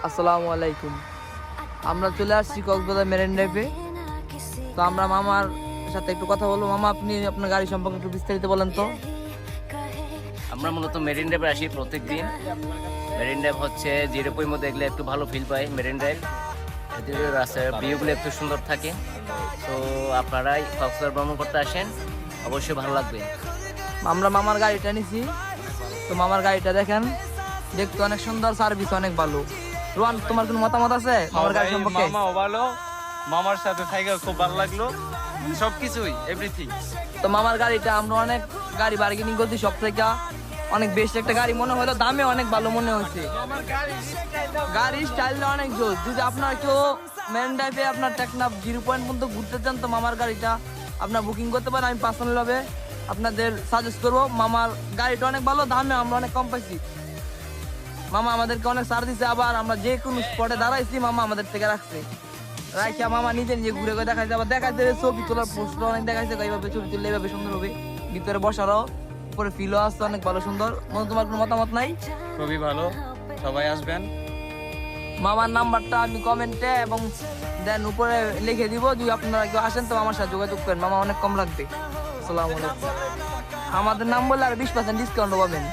আসসালামু আলাইকুম। আমরা চলে আসছি কক্সবাজার মেরিন ড্রাইভে। তো আমরা মামার সাথে একটু কথা বলবো। মামা, আপনি আপনার গাড়ি সম্পর্কে একটু বিস্তারিত বলেন তো। আমরা মূলত মেরিন ড্রাইভে আসি প্রত্যেক দিন। মেরিন ড্রাইভ হচ্ছে জিরোপয়ের মধ্যে দেখলে একটু ভালো ফিল পাই। মেরিন ড্রাইভ এদিকে রাস্তার ভিউগুলো একটু সুন্দর থাকে। তো আপনারাই কক্সবাজার ভ্রমণ করতে আসেন, অবশ্যই ভালো লাগবে। আমরা মামার গাড়িটা নিছি। তো মামার গাড়িটা দেখেন, দেখতে অনেক সুন্দর, সার্ভিস অনেক ভালো। রোহান, তোমার কোনো মতামত আছে মামার গাড়ি সম্পর্কে? মামাও ভালো, মামার সাথে থাইকা খুব ভালো লাগলো, সবকিছুই এভরিথিং। তো মামার গাড়িটা আমরা অনেক গাড়ি বার্গেনিং করছি, সব থেকে অনেক বেস্ট একটা গাড়ি মনে হলো, দামে অনেক ভালো মনে হয়েছে। গাড়ির স্টাইলটা অনেক জোর। যদি আপনার কেউ মেরিন ড্রাইভে আপনার টেকনাফ 0 পয়েন্ট পর্যন্ত ঘুরতে চান, তো মামার গাড়িটা আপনার বুকিং করতে পারেন। আমি পার্সোনাল ভাবে আপনাদের সাজেস্ট করবো। মামার গাড়িটা অনেক ভালো, দামে আমরা অনেক কম পাইছি। মামা আমাদেরকে অনেক সার দিচ্ছে, আবার আমরা যে কোনো স্পটে দাঁড়াইছি মামা আমাদের থেকে রাখছে। রাইখা মামা নিজে নিজে ঘুরে ঘুরে দেখাইছে, আবার দেখাইছে ছবি তোলার পোস্ট অনেক দেখাইছে, এইভাবে ছবি তুললে এইভাবে সুন্দর হবে। ভিতরে বসারও উপরে ফিলও আসছে অনেক ভালো সুন্দর। তোমার কোনো মতামত নাই? খুবই ভালো, সবাই আসবেন। মামার নাম্বারটা আমি কমেন্টে এবং দেন উপরে লিখে দিব। যদি আপনারা কেউ আসেন তো আমার সাথে যোগাযোগ করেন, মামা অনেক কম লাগবে। আসসালামু আলাইকুম। আমাদের নাম বললে আর 20% ডিসকাউন্ট পাবেন।